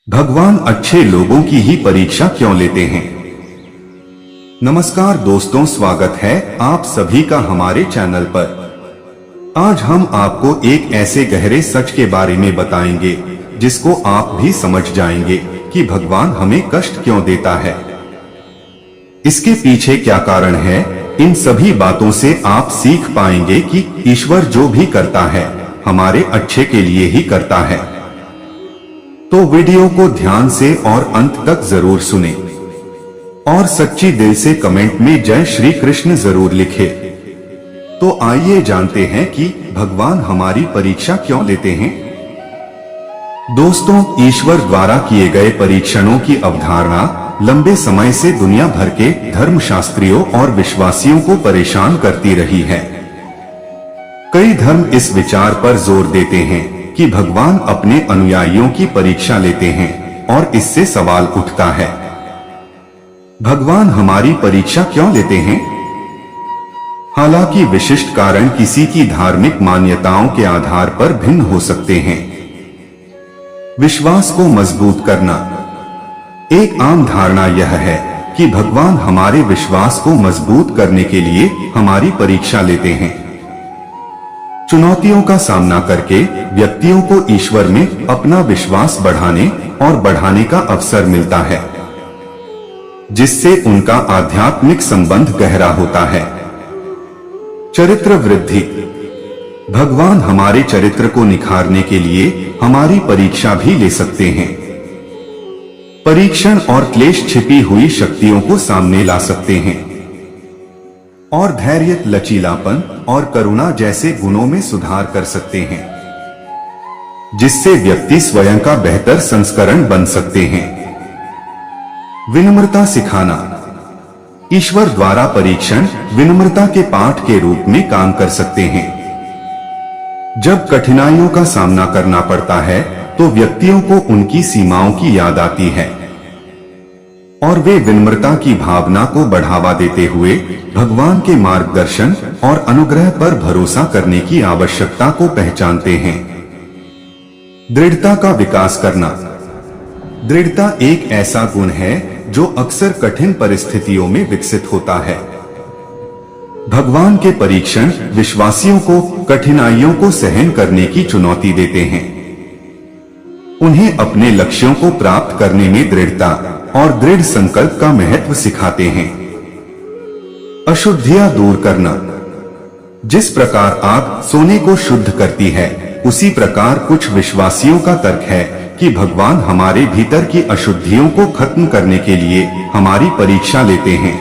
भगवान अच्छे लोगों की ही परीक्षा क्यों लेते हैं। नमस्कार दोस्तों, स्वागत है आप सभी का हमारे चैनल पर। आज हम आपको एक ऐसे गहरे सच के बारे में बताएंगे जिसको आप भी समझ जाएंगे कि भगवान हमें कष्ट क्यों देता है, इसके पीछे क्या कारण है। इन सभी बातों से आप सीख पाएंगे कि ईश्वर जो भी करता है हमारे अच्छे के लिए ही करता है। तो वीडियो को ध्यान से और अंत तक जरूर सुने और सच्ची दिल से कमेंट में जय श्री कृष्ण जरूर लिखे। तो आइए जानते हैं कि भगवान हमारी परीक्षा क्यों लेते हैं। दोस्तों, ईश्वर द्वारा किए गए परीक्षणों की अवधारणा लंबे समय से दुनिया भर के धर्मशास्त्रियों और विश्वासियों को परेशान करती रही है। कई धर्म इस विचार पर जोर देते हैं कि भगवान अपने अनुयायियों की परीक्षा लेते हैं और इससे सवाल उठता है, भगवान हमारी परीक्षा क्यों लेते हैं। हालांकि विशिष्ट कारण किसी की धार्मिक मान्यताओं के आधार पर भिन्न हो सकते हैं। विश्वास को मजबूत करना। एक आम धारणा यह है कि भगवान हमारे विश्वास को मजबूत करने के लिए हमारी परीक्षा लेते हैं। चुनौतियों का सामना करके व्यक्तियों को ईश्वर में अपना विश्वास बढ़ाने और बढ़ाने का अवसर मिलता है, जिससे उनका आध्यात्मिक संबंध गहरा होता है। चरित्र वृद्धि। भगवान हमारे चरित्र को निखारने के लिए हमारी परीक्षा भी ले सकते हैं। परीक्षण और क्लेश छिपी हुई शक्तियों को सामने ला सकते हैं और धैर्य, लचीलापन और करुणा जैसे गुणों में सुधार कर सकते हैं, जिससे व्यक्ति स्वयं का बेहतर संस्करण बन सकते हैं। विनम्रता सिखाना। ईश्वर द्वारा परीक्षण विनम्रता के पाठ के रूप में काम कर सकते हैं। जब कठिनाइयों का सामना करना पड़ता है तो व्यक्तियों को उनकी सीमाओं की याद आती है और वे विनम्रता की भावना को बढ़ावा देते हुए भगवान के मार्गदर्शन और अनुग्रह पर भरोसा करने की आवश्यकता को पहचानते हैं। दृढ़ता का विकास करना। दृढ़ता एक ऐसा गुण है जो अक्सर कठिन परिस्थितियों में विकसित होता है। भगवान के परीक्षण विश्वासियों को कठिनाइयों को सहन करने की चुनौती देते हैं, उन्हें अपने लक्ष्यों को प्राप्त करने में दृढ़ता और दृढ़ संकल्प का महत्व सिखाते हैं। अशुद्धियां दूर करना। जिस प्रकार आग सोने को शुद्ध करती है, उसी प्रकार कुछ विश्वासियों का तर्क है कि भगवान हमारे भीतर की अशुद्धियों को खत्म करने के लिए हमारी परीक्षा लेते हैं।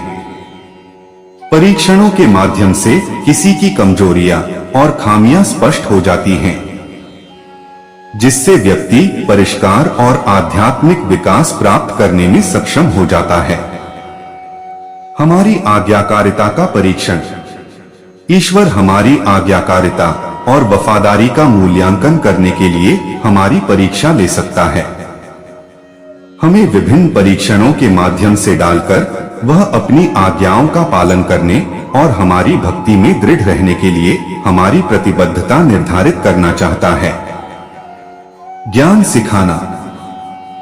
परीक्षणों के माध्यम से किसी की कमजोरियां और खामियां स्पष्ट हो जाती हैं, जिससे व्यक्ति परिष्कार और आध्यात्मिक विकास प्राप्त करने में सक्षम हो जाता है। हमारी आज्ञाकारिता का परीक्षण। ईश्वर हमारी आज्ञाकारिता और वफादारी का मूल्यांकन करने के लिए हमारी परीक्षा ले सकता है। हमें विभिन्न परीक्षणों के माध्यम से डालकर वह अपनी आज्ञाओं का पालन करने और हमारी भक्ति में दृढ़ रहने के लिए हमारी प्रतिबद्धता निर्धारित करना चाहता है। ज्ञान सिखाना।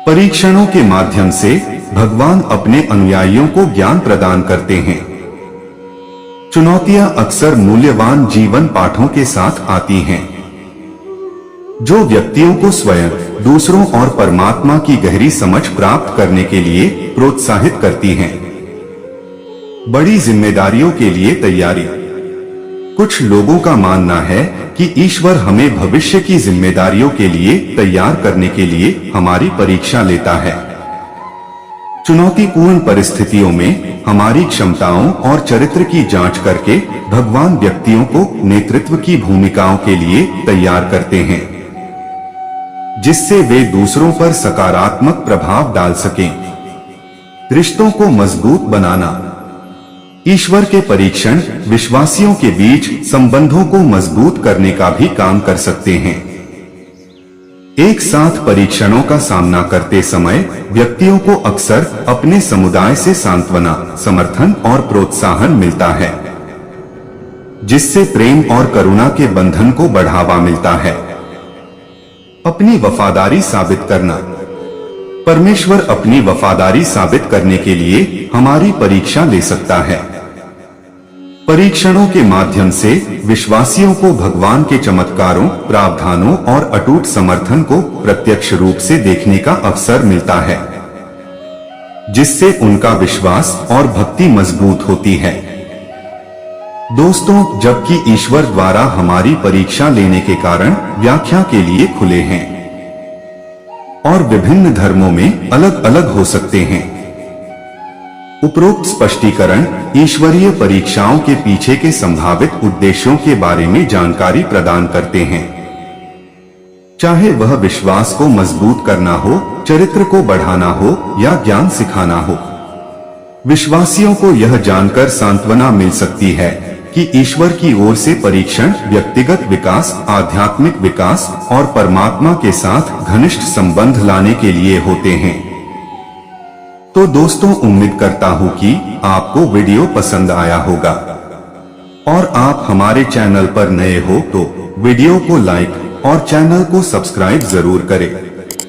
परीक्षणों के माध्यम से भगवान अपने अनुयायियों को ज्ञान प्रदान करते हैं। चुनौतियां अक्सर मूल्यवान जीवन पाठों के साथ आती हैं, जो व्यक्तियों को स्वयं, दूसरों और परमात्मा की गहरी समझ प्राप्त करने के लिए प्रोत्साहित करती हैं। बड़ी जिम्मेदारियों के लिए तैयारी। कुछ लोगों का मानना है कि ईश्वर हमें भविष्य की जिम्मेदारियों के लिए तैयार करने के लिए हमारी परीक्षा लेता है। चुनौतीपूर्ण परिस्थितियों में हमारी क्षमताओं और चरित्र की जांच करके भगवान व्यक्तियों को नेतृत्व की भूमिकाओं के लिए तैयार करते हैं, जिससे वे दूसरों पर सकारात्मक प्रभाव डाल सकें। रिश्तों को मजबूत बनाना। ईश्वर के परीक्षण विश्वासियों के बीच संबंधों को मजबूत करने का भी काम कर सकते हैं। एक साथ परीक्षणों का सामना करते समय व्यक्तियों को अक्सर अपने समुदाय से सांत्वना, समर्थन और प्रोत्साहन मिलता है, जिससे प्रेम और करुणा के बंधन को बढ़ावा मिलता है। अपनी वफादारी साबित करना। परमेश्वर अपनी वफादारी साबित करने के लिए हमारी परीक्षा ले सकता है। परीक्षणों के माध्यम से विश्वासियों को भगवान के चमत्कारों, प्रावधानों और अटूट समर्थन को प्रत्यक्ष रूप से देखने का अवसर मिलता है, जिससे उनका विश्वास और भक्ति मजबूत होती है। दोस्तों, जबकि ईश्वर द्वारा हमारी परीक्षा लेने के कारण व्याख्या के लिए खुले हैं और विभिन्न धर्मों में अलग अलग हो सकते हैं। उपरोक्त स्पष्टीकरण ईश्वरीय परीक्षाओं के पीछे के संभावित उद्देश्यों के बारे में जानकारी प्रदान करते हैं, चाहे वह विश्वास को मजबूत करना हो, चरित्र को बढ़ाना हो या ज्ञान सिखाना हो। विश्वासियों को यह जानकर सांत्वना मिल सकती है कि ईश्वर की ओर से परीक्षण व्यक्तिगत विकास, आध्यात्मिक विकास और परमात्मा के साथ घनिष्ठ संबंध लाने के लिए होते हैं। तो दोस्तों, उम्मीद करता हूं कि आपको वीडियो पसंद आया होगा और आप हमारे चैनल पर नए हो तो वीडियो को लाइक और चैनल को सब्सक्राइब जरूर करें।